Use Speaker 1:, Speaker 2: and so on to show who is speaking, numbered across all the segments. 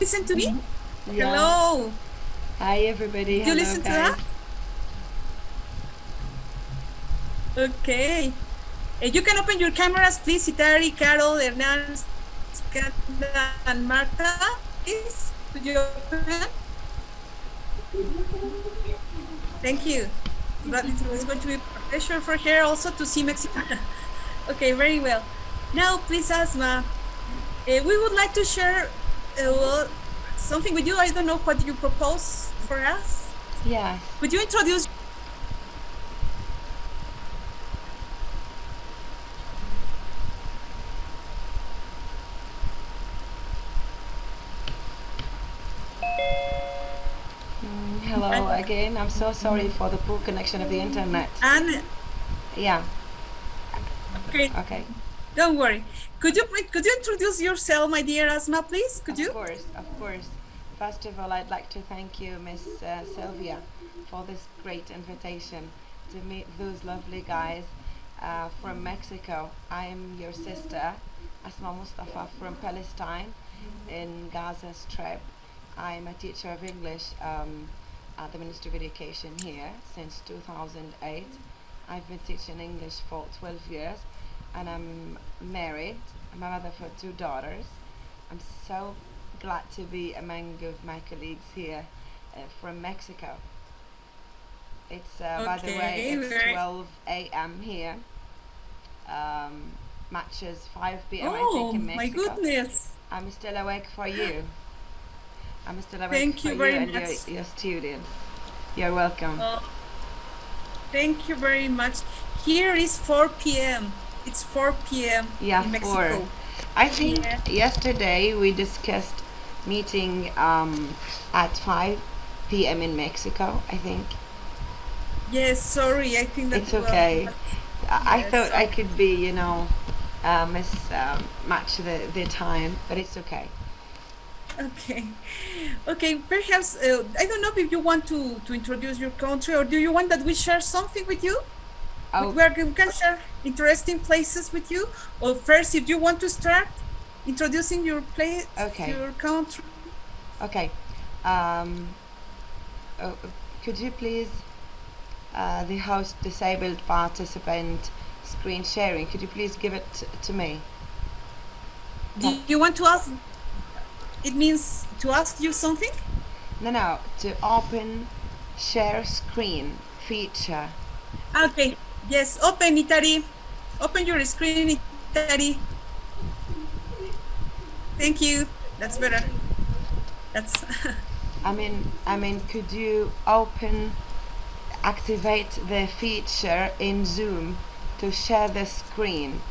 Speaker 1: listen to me?
Speaker 2: Yeah.
Speaker 1: Hello.
Speaker 2: Hi everybody.
Speaker 1: Did you
Speaker 2: Hello
Speaker 1: listen to
Speaker 2: guys.
Speaker 1: that? Okay. You can open your cameras, please. Itari, Carol, Hernan, Skanda, and Marta, please. Could you open? Thank you. But it's going to be a pleasure for her also to see Mexico. Okay, very well. Now, please, Asma, we would like to share well, something with you. I don't know what you propose for us.
Speaker 2: Yes.
Speaker 1: Could you introduce?
Speaker 2: Hello again. I'm so sorry for the poor connection of the internet.
Speaker 1: And
Speaker 2: Yeah.
Speaker 1: okay,
Speaker 2: Okay.
Speaker 1: don't worry. Could you introduce yourself, my dear Asma, please? Could
Speaker 2: Of
Speaker 1: you?
Speaker 2: course. Of course. First of all, I'd like to thank you, Miss Sylvia, for this great invitation to meet those lovely guys from Mexico. I am your sister, Asma Mustafa from Palestine in Gaza Strip. I'm a teacher of English at the Ministry of Education here since 2008. I've been teaching English for 12 years and I'm married. I'm a mother for two daughters. I'm so glad to be among of my colleagues here from Mexico. It's by the way,
Speaker 1: Okay,
Speaker 2: it's
Speaker 1: very.
Speaker 2: 12 a.m. here. Um, Matches 5 p.m. I think
Speaker 1: Oh,
Speaker 2: in
Speaker 1: my
Speaker 2: Mexico.
Speaker 1: goodness.
Speaker 2: I'm still awake for you. I'm still awake
Speaker 1: Thank
Speaker 2: for
Speaker 1: you
Speaker 2: you
Speaker 1: very
Speaker 2: and
Speaker 1: much.
Speaker 2: your students. You're welcome.
Speaker 1: Oh, thank you very much. Here is 4 p.m. It's 4 p.m.
Speaker 2: Yeah,
Speaker 1: in
Speaker 2: four.
Speaker 1: Mexico.
Speaker 2: I think
Speaker 1: Yeah.
Speaker 2: yesterday we discussed meeting at 5 p.m. in Mexico. I think
Speaker 1: Yes, sorry. I think that,
Speaker 2: it's
Speaker 1: well,
Speaker 2: okay. I
Speaker 1: yes,
Speaker 2: thought I
Speaker 1: sorry.
Speaker 2: could be, match the time, but it's okay.
Speaker 1: Okay. Okay, perhaps, I don't know if you want to introduce your country or do you want that we share something with you?
Speaker 2: Oh,
Speaker 1: We can share interesting places with you. Or first, if you want to start introducing your place,
Speaker 2: okay,
Speaker 1: your country.
Speaker 2: okay. Um, could you please, the host disabled participant screen sharing? Could you please give it to me?
Speaker 1: Do you want to ask? It means to ask you something?
Speaker 2: No, no, to open share screen feature.
Speaker 1: Okay. Yes, open Itari. Open your screen, Itari. Thank you. That's better. That's
Speaker 2: Could you activate the feature in Zoom to share the screen?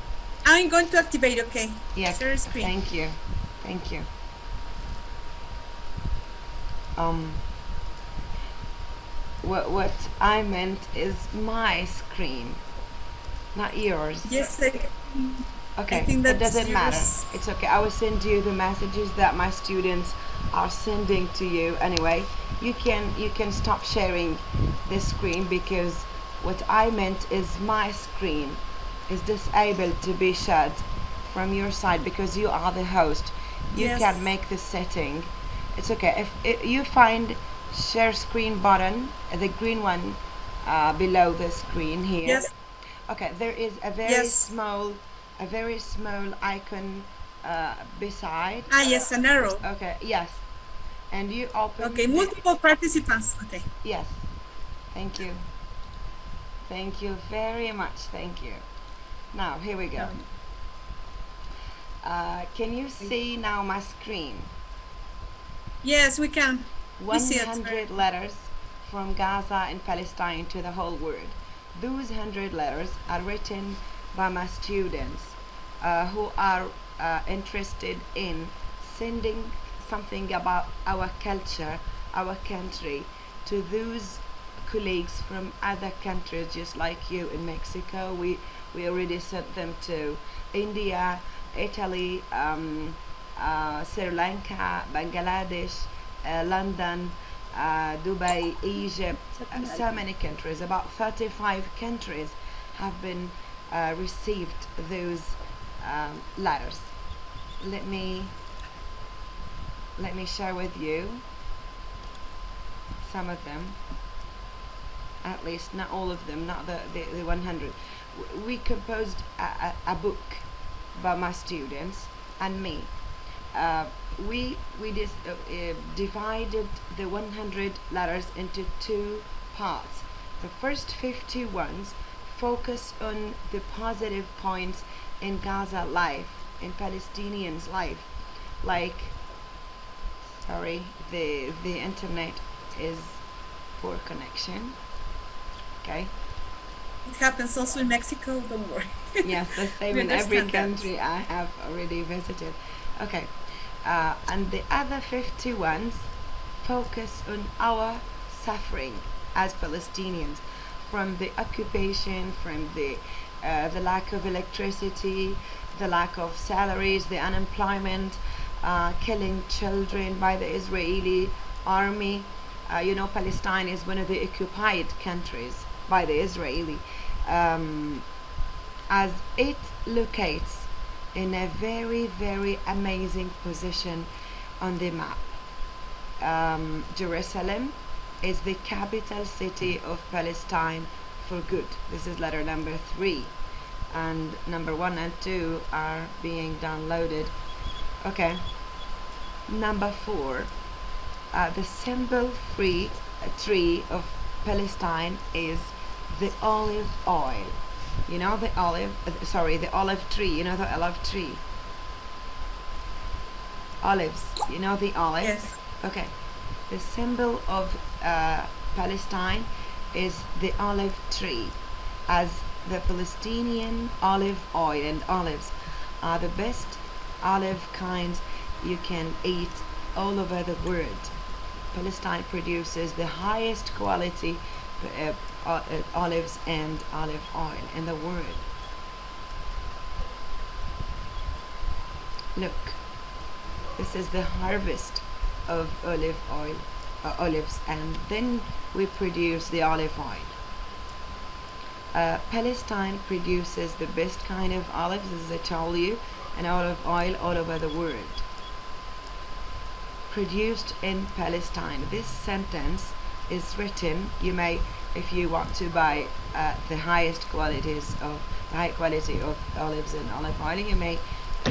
Speaker 1: I'm going to activate, okay.
Speaker 2: Yeah,
Speaker 1: Share screen.
Speaker 2: thank you, thank you. Um, what I meant is my screen, not yours.
Speaker 1: Yes, I
Speaker 2: Okay,
Speaker 1: think
Speaker 2: it
Speaker 1: that's
Speaker 2: doesn't matter.
Speaker 1: yours.
Speaker 2: It's okay. I will send you the messages that my students are sending to you. Anyway, you can stop sharing this screen because what I meant is my screen is disabled to be shared from your side because you are the host. You can
Speaker 1: Yes.
Speaker 2: make the setting. It's okay. If you find share screen button, the green one below the screen here.
Speaker 1: Yes.
Speaker 2: Okay, there is
Speaker 1: Yes.
Speaker 2: a very small icon beside.
Speaker 1: Ah, yes, an arrow.
Speaker 2: Okay, yes, and you open
Speaker 1: Okay,
Speaker 2: the.
Speaker 1: multiple participants. Okay.
Speaker 2: Yes, thank you, thank you very much, thank you. Now here we go.
Speaker 1: Um,
Speaker 2: Can you see now my screen?
Speaker 1: yes, we can. We see it.
Speaker 2: 100 letters from Gaza and Palestine to the whole world. Those 100 letters are written by my students who are interested in sending something about our culture, our country, to those colleagues from other countries, just like you in Mexico. We already sent them to India, Italy, Sri Lanka, Bangladesh, London, Dubai, Egypt, so many countries, about 35 countries have been received those letters. Let me let me share with you some of them, at least not all of them, not the 100. We composed a book by my students and me. We divided the 100 letters into two parts. The first 50 ones focus on the positive points in Gaza life, in Palestinians' life, like, sorry, the internet is poor connection. Okay.
Speaker 1: It happens also in Mexico, don't worry.
Speaker 2: Yes, the same
Speaker 1: We
Speaker 2: in every
Speaker 1: understand that.
Speaker 2: country I have already visited. Okay. And the other 50 ones focus on our suffering as Palestinians, from the occupation, from the lack of electricity, the lack of salaries, the unemployment, killing children by the Israeli army. Palestine is one of the occupied countries by the Israeli, as it locates in a very, very amazing position on the map. Jerusalem is the capital city of Palestine for good. This is letter number 3, and number 1 and 2 are being downloaded. Okay. Number 4, the symbol tree of Palestine is the olive oil. You know the olive tree. You know the olive tree. Olives. You know the olives?
Speaker 1: Yes.
Speaker 2: Okay. The symbol of Palestine is the olive tree, as the Palestinian olive oil and olives are the best olive kinds you can eat all over the world. Palestine produces the highest quality olives and olive oil in the world. Look, this is the harvest of olives, and then we produce the olive oil. Palestine produces the best kind of olives, as I told you, and olive oil all over the world. Produced in Palestine. This sentence is written, you may, if you want to buy the high quality of olives and olive oil, you may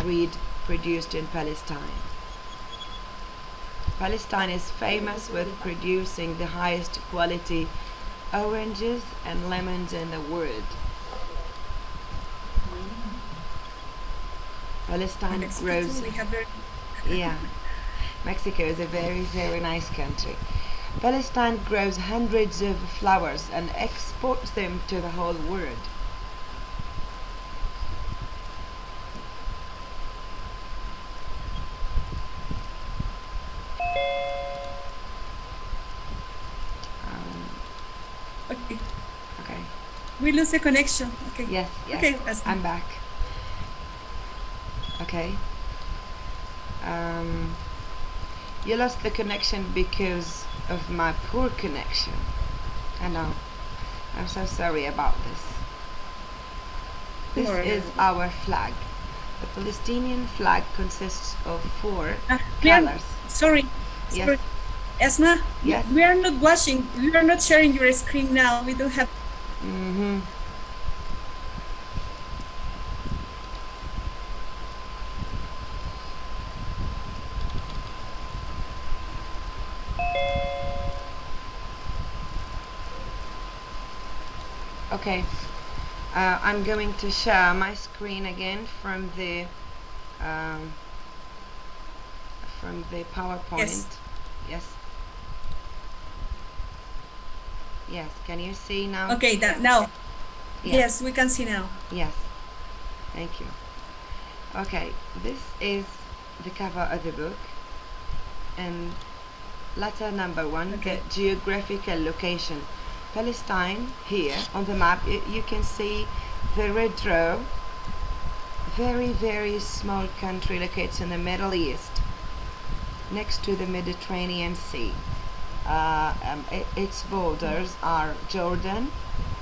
Speaker 2: read produced in Palestine. Palestine is famous with producing the highest quality oranges and lemons in the world. Palestine
Speaker 1: Mexico
Speaker 2: grows.
Speaker 1: too, we have very
Speaker 2: Yeah, Mexico is a very, very nice country. Palestine grows hundreds of flowers and exports them to the whole world.
Speaker 1: okay.
Speaker 2: Okay.
Speaker 1: We lose the connection. Okay.
Speaker 2: Yes, yes.
Speaker 1: Okay, that's
Speaker 2: I'm back. Okay. You lost the connection because of my poor connection. I know. I'm so sorry about this. This
Speaker 1: Sorry.
Speaker 2: is our flag. The Palestinian flag consists of 4
Speaker 1: we are,
Speaker 2: colors.
Speaker 1: sorry.
Speaker 2: Yes.
Speaker 1: Sorry. Esma,
Speaker 2: Yes.
Speaker 1: we are not watching. We are not sharing your screen now. We don't have.
Speaker 2: Mm-hmm. Okay, I'm going to share my screen again from the PowerPoint.
Speaker 1: Yes.
Speaker 2: Yes. Yes. Can you see now?
Speaker 1: Okay, that now.
Speaker 2: Yes.
Speaker 1: Yes, we can see now.
Speaker 2: Yes. Thank you. Okay, this is the cover of the book, and letter number 1,
Speaker 1: Okay.
Speaker 2: the geographical location. Palestine, here on the map, you can see the red row, very, very small country located in the Middle East, next to the Mediterranean Sea. Its borders are Jordan,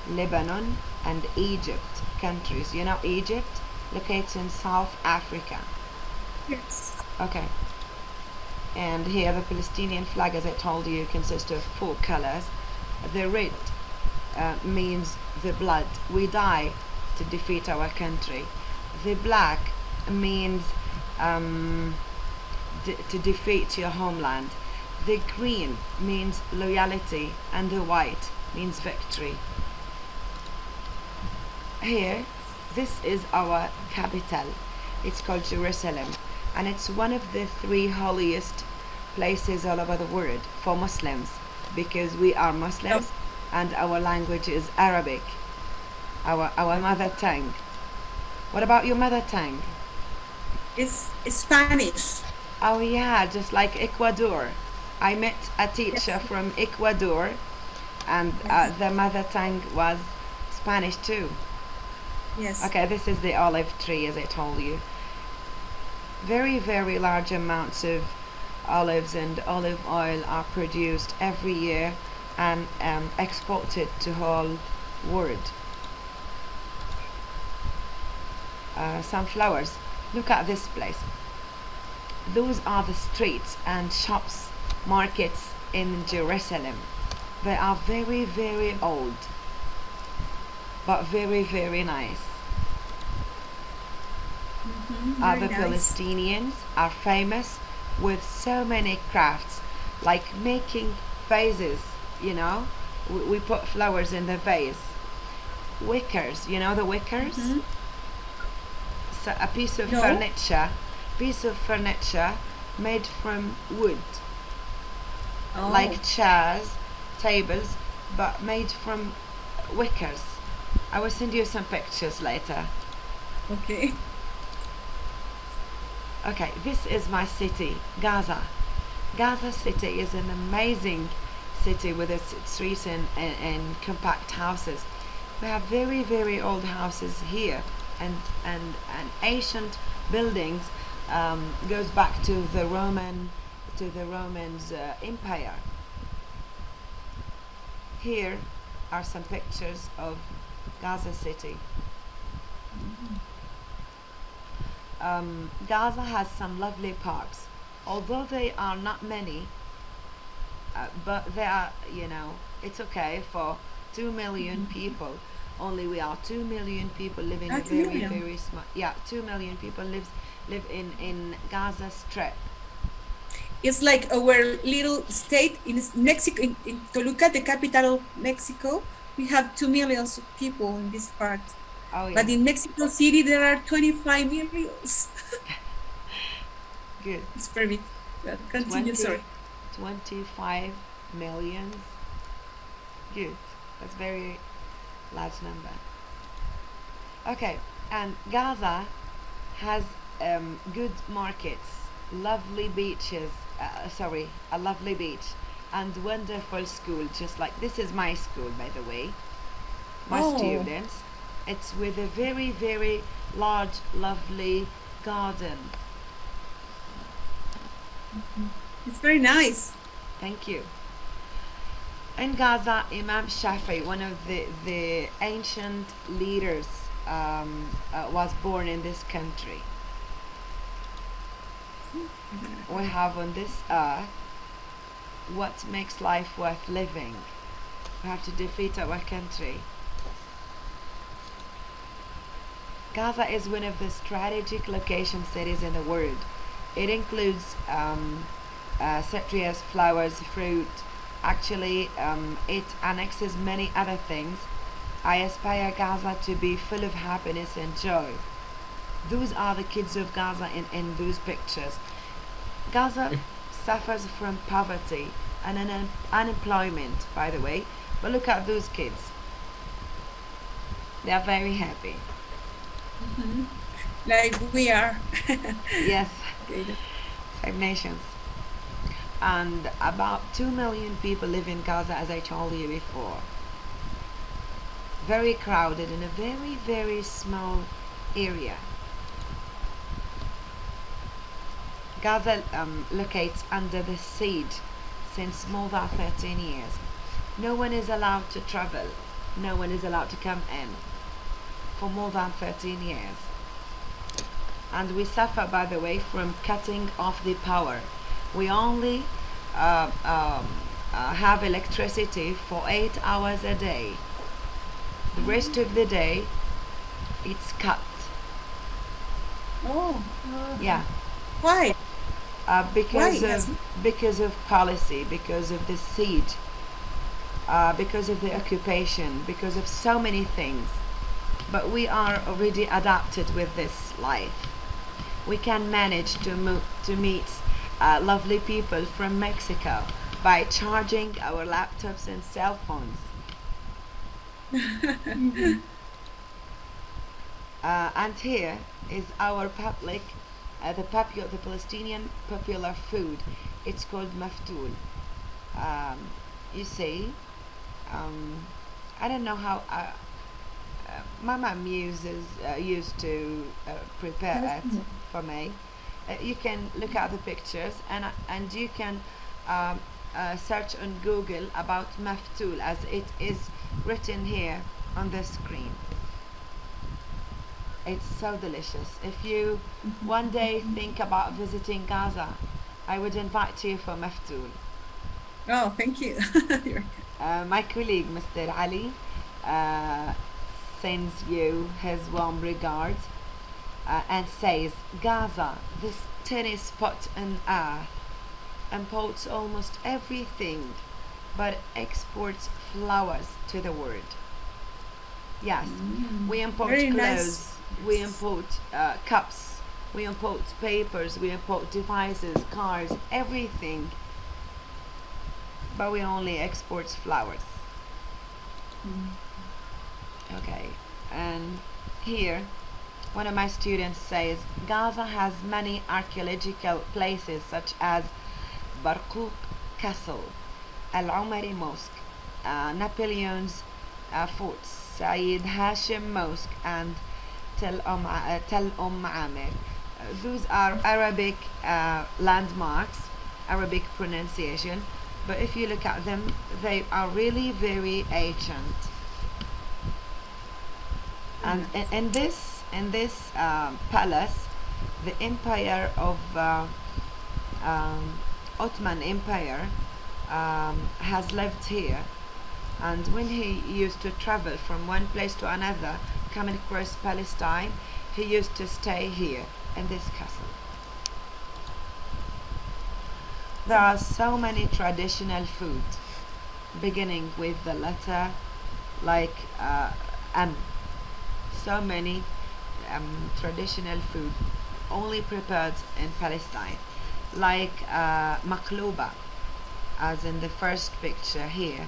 Speaker 2: Lebanon, and Egypt countries. You know Egypt, located in South Africa.
Speaker 1: Yes.
Speaker 2: Okay. And here the Palestinian flag, as I told you, consists of 4 colors. The red means the blood. We die to defeat our country. The black means to defeat your homeland. The green means loyalty, and the white means victory. Here, this is our capital. It's called Jerusalem, and it's one of the 3 holiest places all over the world for Muslims, because we are Muslims and our language is Arabic, our mother tongue. What about your mother tongue?
Speaker 1: It's Spanish.
Speaker 2: Oh yeah, just like Ecuador. I met a teacher from Ecuador, and the mother tongue was Spanish too.
Speaker 1: Yes.
Speaker 2: Okay, this is the olive tree, as I told you. Very, very large amounts of olives and olive oil are produced every year and exported to whole world. Some flowers. Look at this place. Those are the streets and shops, markets in Jerusalem. They are very, very old, but very, very nice.
Speaker 1: Very
Speaker 2: The
Speaker 1: nice.
Speaker 2: Palestinians are famous with so many crafts, like making vases, you know. We put flowers in the vase. Wickers, you know the wickers? So a piece of
Speaker 1: No.
Speaker 2: furniture made from wood,
Speaker 1: Oh.
Speaker 2: like chairs, tables, but made from wickers. I will send you some pictures later.
Speaker 1: Okay.
Speaker 2: Okay, this is my city, Gaza. Gaza City is an amazing city with its streets and compact houses. We have very, very old houses here, and ancient buildings. Goes back to the Romans Empire. Here are some pictures of Gaza City. Gaza has some lovely parks, although they are not many, but they are, it's okay for 2 million people. Only we are 2 million people living
Speaker 1: Ah,
Speaker 2: a
Speaker 1: 2
Speaker 2: very,
Speaker 1: million.
Speaker 2: very small, 2 million people live in Gaza Strip.
Speaker 1: It's like our little state in Mexico, in Toluca, the capital of Mexico. We have 2 million people in this part.
Speaker 2: Oh yeah,
Speaker 1: But in Mexico City, there are 25 millions.
Speaker 2: good.
Speaker 1: It's very big. Well, continue,
Speaker 2: 20
Speaker 1: sorry.
Speaker 2: 25 millions. Good. That's very large number. Okay, and Gaza has good markets, lovely beaches. A lovely beach, and wonderful school. Just like this is my school, by the way. My
Speaker 1: Oh.
Speaker 2: students. It's with a very, very large, lovely garden.
Speaker 1: It's very nice.
Speaker 2: Thank you. In Gaza, Imam Shafi, one of the ancient leaders, was born in this country. We have on this earth what makes life worth living. We have to defeat our country. Gaza is one of the strategic location cities in the world. It includes citrus, flowers, fruit. Actually, it annexes many other things. I aspire Gaza to be full of happiness and joy. Those are the kids of Gaza in those pictures. Gaza suffers from poverty and unemployment, by the way. But look at those kids. They are very happy.
Speaker 1: Like we are.
Speaker 2: Yes,
Speaker 1: Okay.
Speaker 2: 5 nations. And about 2 million people live in Gaza, as I told you before. Very crowded in a very, very small area. Gaza locates under the siege since more than 13 years. No one is allowed to travel. No one is allowed to come in for more than 13 years. And we suffer, by the way, from cutting off the power. We only uh, um, have electricity for 8 hours a day. The rest of the day, it's cut.
Speaker 1: Oh,
Speaker 2: Yeah,
Speaker 1: why? Why,
Speaker 2: because of
Speaker 1: Yasmin?
Speaker 2: policy, because of the siege, because of the occupation, because of so many things. But we are already adapted with this life. We can manage to meet lovely people from Mexico by charging our laptops and cell phones. And here is our public, the Palestinian popular food. It's called maftoul. Um, you see, um, I don't know how. My mom used to prepare it for me. You can look at the pictures and you can um, search on Google about maftoul as it is written here on the screen. It's so delicious. If you one day think about visiting Gaza, I would invite you for maftoul.
Speaker 1: Oh, thank you.
Speaker 2: My colleague, Mr. Ali, uh, sends you his warm regards and says, Gaza, this tiny spot on earth, imports almost everything but exports flowers to the world. Yes, we import
Speaker 1: Very
Speaker 2: clothes,
Speaker 1: nice.
Speaker 2: we import cups, we import papers, we import devices, cars, everything, but we only export flowers. Okay, and here one of my students says Gaza has many archaeological places such as Barqoq Castle, Al Umari Mosque, Napoleon's fort, Sayyid Hashim Mosque, and Tel Amir. Those are Arabic landmarks, Arabic pronunciation, but if you look at them, they are really very ancient. And in this palace, the empire of Ottoman Empire has lived here. And when he used to travel from one place to another, coming across Palestine, he used to stay here in this castle. There are so many traditional food, beginning with the letter like M. So many traditional food only prepared in Palestine, like maklouba, as in the first picture here.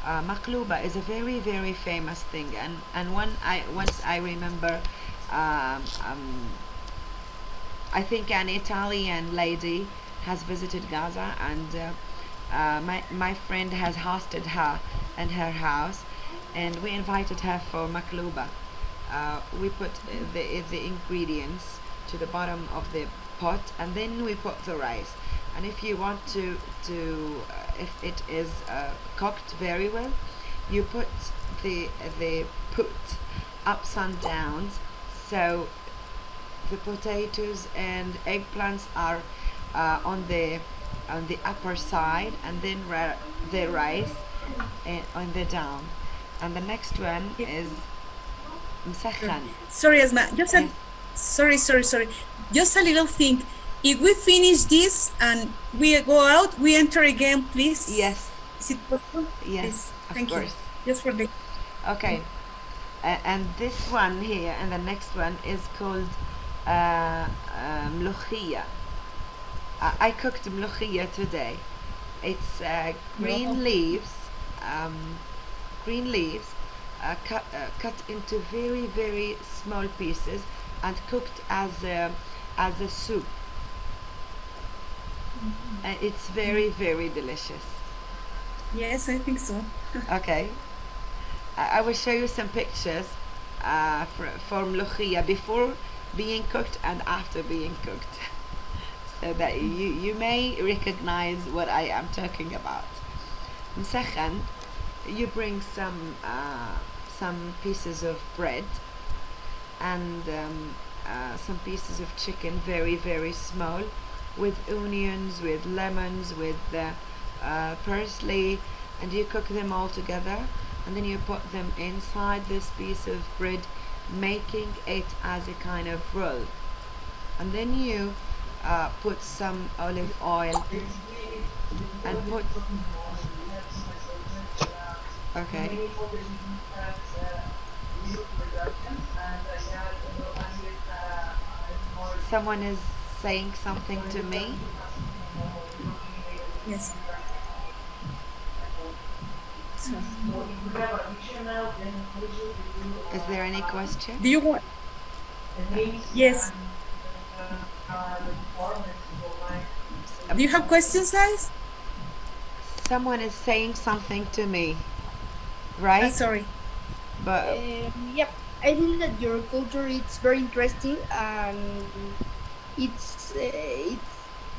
Speaker 2: Maklouba is a very very famous thing, and once I remember, um, um, I think an Italian lady has visited Gaza, and my friend has hosted her in her house, and we invited her for maklouba. We put the ingredients to the bottom of the pot, and then we put the rice. And if you want if it is cooked very well, you put the put ups and downs, so the potatoes and eggplants are on the upper side, and then the rice on the down, and the next one is مسخن.
Speaker 1: Sorry, Asma.
Speaker 2: Yes,
Speaker 1: Sorry. Just a little thing. If we finish this and we go out, we enter again, please.
Speaker 2: yes,
Speaker 1: Is it possible?
Speaker 2: yes,
Speaker 1: Please.
Speaker 2: of
Speaker 1: Thank you.
Speaker 2: course.
Speaker 1: Just for the.
Speaker 2: Okay, and this one here and the next one is called ملوخية. I cooked ملوخية today. It's green
Speaker 1: Wow.
Speaker 2: leaves, green leaves, cut into very very small pieces and cooked as a soup. It's very very delicious.
Speaker 1: Yes, I think so.
Speaker 2: Okay, I will show you some pictures for ملوخية before being cooked and after being cooked, so that you may recognize what I am talking about. مسخن, you bring some pieces of bread and some pieces of chicken, very very small, with onions, with lemons, with parsley, and you cook them all together, and then you put them inside this piece of bread, making it as a kind of roll, and then you put some olive oil and put, okay, someone is saying something to me.
Speaker 1: Yes. So,
Speaker 2: Is there any question?
Speaker 1: do you want? Yes. Do you have questions, guys?
Speaker 2: Someone is saying something to me, right?
Speaker 1: Sorry.
Speaker 2: But
Speaker 3: Yep, I think that your culture is very interesting, and it's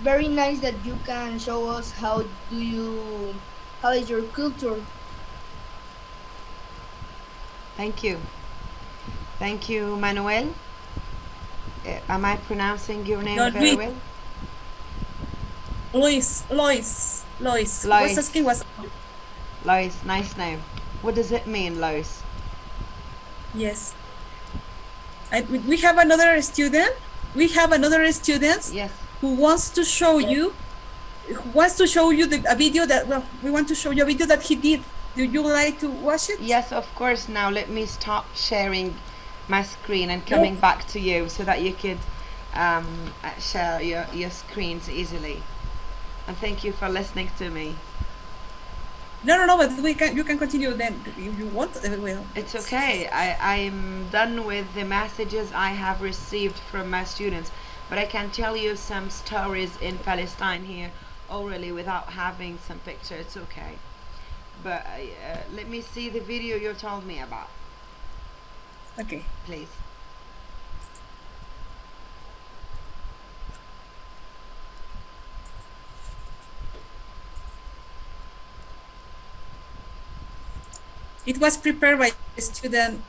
Speaker 3: very nice that you can show us how is your culture.
Speaker 2: thank you. Thank you, Manuel. Am I pronouncing your name
Speaker 1: No,
Speaker 2: very
Speaker 1: Luis.
Speaker 2: well?
Speaker 1: Lois.
Speaker 2: Lois.
Speaker 1: Was asking was
Speaker 2: Lois, nice name. What does it mean, Lois?
Speaker 1: yes. We have another student. We have another student
Speaker 2: Yes.
Speaker 1: who wants to show you. A video that we want to show you a video that he did. Do you like to watch it?
Speaker 2: Yes, of course. Now let me stop sharing my screen and coming back to you so that you could share your screens easily. And thank you for listening to me.
Speaker 1: No, but you can continue then if you want. Well,
Speaker 2: It's okay. I'm done with the messages I have received from my students, but I can tell you some stories in Palestine here orally without having some picture. It's okay. But let me see the video you told me about,
Speaker 1: okay.
Speaker 2: please.
Speaker 1: It was prepared by a student.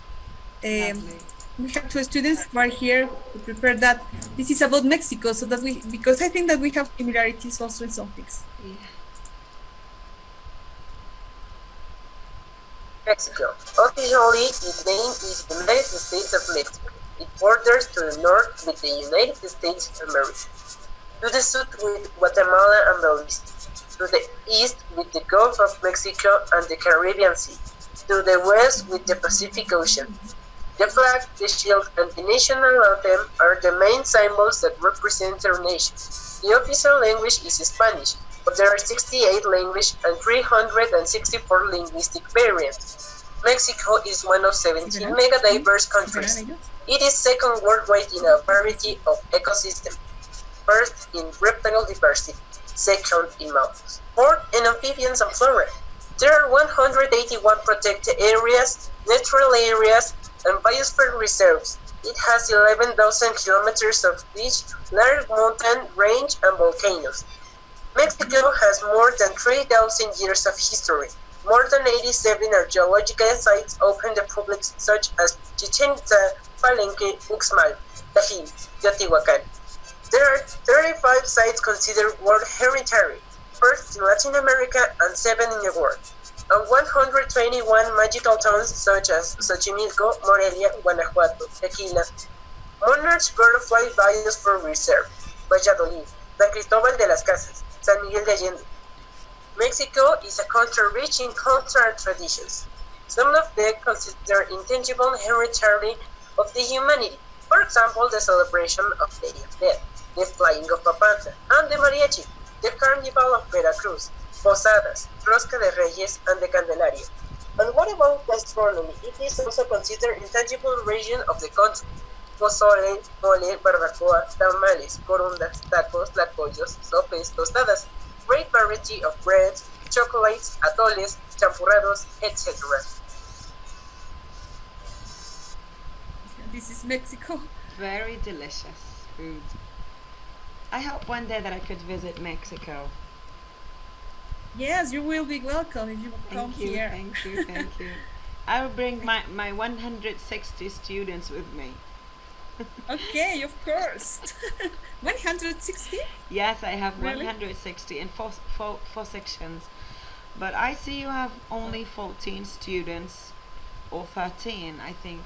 Speaker 2: Lovely.
Speaker 1: We have two students who are here to prepare that. This is about Mexico, so that because I think that we have similarities also in some things.
Speaker 2: Yeah.
Speaker 4: Mexico. Officially, its name is the United States of Mexico. It borders to the north with the United States of America, to the south with Guatemala and Belize, to the east with the Gulf of Mexico and the Caribbean Sea, to the west with the Pacific Ocean. The flag, the shield, and the national anthem are the main symbols that represent our nation. The official language is Spanish, but there are 68 language and 364 linguistic variants. Mexico is one of 17 mega-diverse countries. It is second worldwide in a variety of ecosystems. First in reptile diversity, second in mammals. Fourth in amphibians and flora. There are 181 protected areas, natural areas, and biosphere reserves. It has 11,000 kilometers of beach, large mountain range, and volcanoes. Mexico has more than 3,000 years of history. More than 87 archaeological sites open to the public, such as Chichen Itza, Palenque, Uxmal, Tajín, Teotihuacan. There are 35 sites considered World Heritage, first in Latin America and 7 in the world, and 121 magical towns such as Xochimilco, Morelia, Guanajuato, Tequila, Monarch Butterfly Biosphere Reserve, Valladolid, San Cristóbal de las Casas, San Miguel de Allende. Mexico is a country rich in cultural traditions. Some of them consider intangible heritage of the humanity. For example, the celebration of the Day of Death, the flying of Papantla, and the mariachi, the Carnival of Veracruz, Posadas, Rosca de Reyes, and the Candelaria. And what about gastronomy? It is also considered intangible region of the country. Pozole, mole, barbacoa, tamales, corundas, tacos, tlacoyos, sopes, tostadas, great variety of breads, chocolates, atoles, champurrados, etc.
Speaker 1: This is Mexico.
Speaker 2: Very delicious food. I hope one day that I could visit Mexico.
Speaker 1: Yes, you will be welcome if you come
Speaker 2: Thank you,
Speaker 1: here.
Speaker 2: thank you, thank you. I will bring my 160 students with me.
Speaker 1: Okay, of course. 160?
Speaker 2: Yes, I have
Speaker 1: Really?
Speaker 2: 160 in four sections. But I see you have only 14 students, or 13, I think.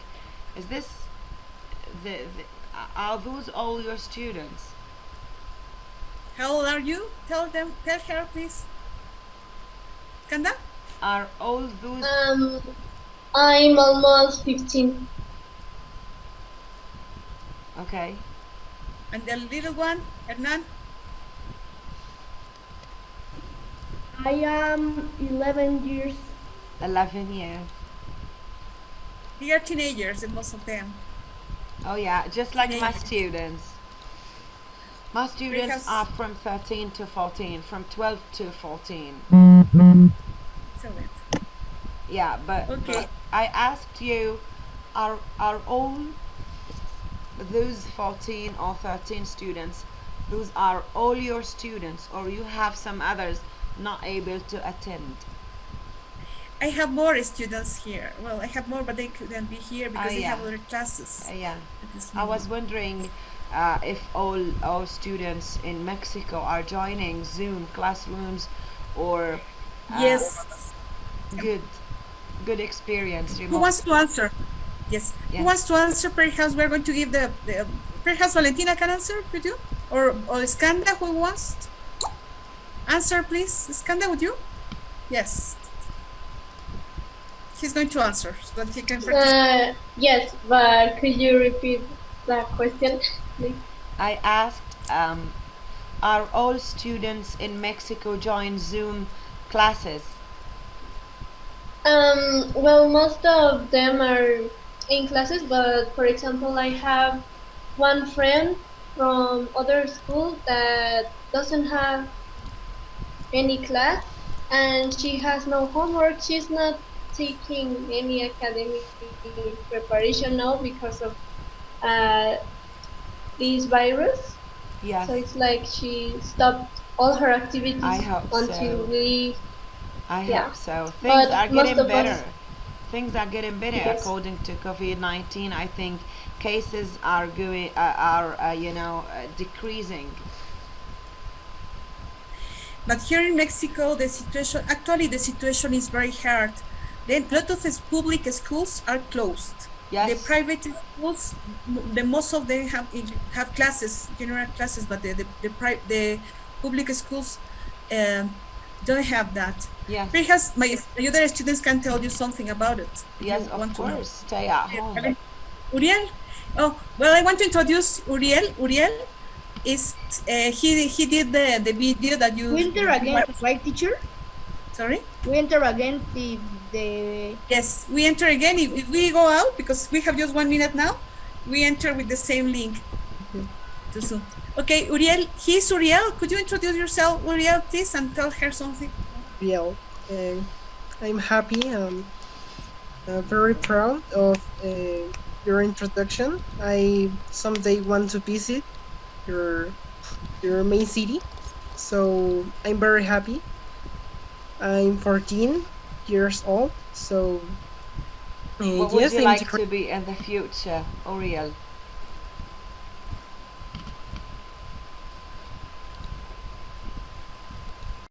Speaker 2: Is this are those all your students?
Speaker 1: How old are you? Tell her, please. Kanda?
Speaker 2: Are all those
Speaker 3: I'm almost 15.
Speaker 2: okay?
Speaker 1: And the little one, Hernan?
Speaker 5: I am 11 years.
Speaker 2: 11 years.
Speaker 1: They are teenagers, and most of them.
Speaker 2: Oh yeah, just like my
Speaker 1: Teenagers.
Speaker 2: students. My students
Speaker 1: Because-
Speaker 2: are from 13 to 14, from 12 to 14.
Speaker 1: Excellent.
Speaker 2: Yeah, but
Speaker 1: Okay.
Speaker 2: I asked you, are all those 14 or 13 students, those are all your students, or you have some others not able to attend?
Speaker 1: I have more students here. Well, I have more, but they couldn't be here because they have
Speaker 2: yeah.
Speaker 1: other classes.
Speaker 2: Yeah,
Speaker 1: at this
Speaker 2: I was
Speaker 1: moment.
Speaker 2: wondering if all our students in Mexico are joining Zoom classrooms, or
Speaker 1: Yes.
Speaker 2: good experience.
Speaker 1: Who wants to answer? Yes.
Speaker 2: Yeah.
Speaker 1: Who wants to answer? Perhaps we're going to give the perhaps Valentina can answer. Could you? Or Skanda, who wants? Answer, please. Skanda, would you? Yes. He's going to answer so that he can practice.
Speaker 3: Yes, but could you repeat that question, please?
Speaker 2: I asked, are all students in Mexico join Zoom classes?
Speaker 3: Well, most of them are in classes, but for example, I have one friend from other school that doesn't have any class, and she has no homework. She's not taking any academic preparation now because of this virus.
Speaker 2: Yes,
Speaker 3: So it's like she stopped all her activities
Speaker 2: I hope
Speaker 3: until
Speaker 2: so.
Speaker 3: we.
Speaker 2: I
Speaker 3: yeah.
Speaker 2: hope so.
Speaker 3: But
Speaker 2: Things are
Speaker 3: most
Speaker 2: getting
Speaker 3: of us-
Speaker 2: better. Things are getting better
Speaker 3: Yes.
Speaker 2: according to COVID-19. I think cases are going decreasing.
Speaker 1: But here in Mexico, the situation is very hard. Then a lot of these public schools are closed.
Speaker 2: Yes.
Speaker 1: The private schools, the most of them have classes, general classes, but the public schools don't have that.
Speaker 2: Yes.
Speaker 1: Perhaps my other students can tell you something about it. if
Speaker 2: Yes,
Speaker 1: you
Speaker 2: of
Speaker 1: want to know.
Speaker 2: course. Stay at home.
Speaker 1: Uriel? Oh, well, I want to introduce Uriel. Uriel is, he did the video that you...
Speaker 3: We enter again, right, teacher?
Speaker 1: Sorry?
Speaker 3: We enter again the
Speaker 1: Yes, we enter again. If we go out, because we have just 1 minute now, we enter with the same link to Zoom. Okay, Uriel, he's Uriel. Could you introduce yourself, Uriel, please, and tell her something?
Speaker 6: Biel. I'm happy. Very proud of your introduction. I someday want to visit your main city, so I'm very happy. I'm 14 years old, so
Speaker 2: What would
Speaker 6: yes,
Speaker 2: you
Speaker 6: I'm
Speaker 2: like
Speaker 6: different.
Speaker 2: to be in the future, Uriel?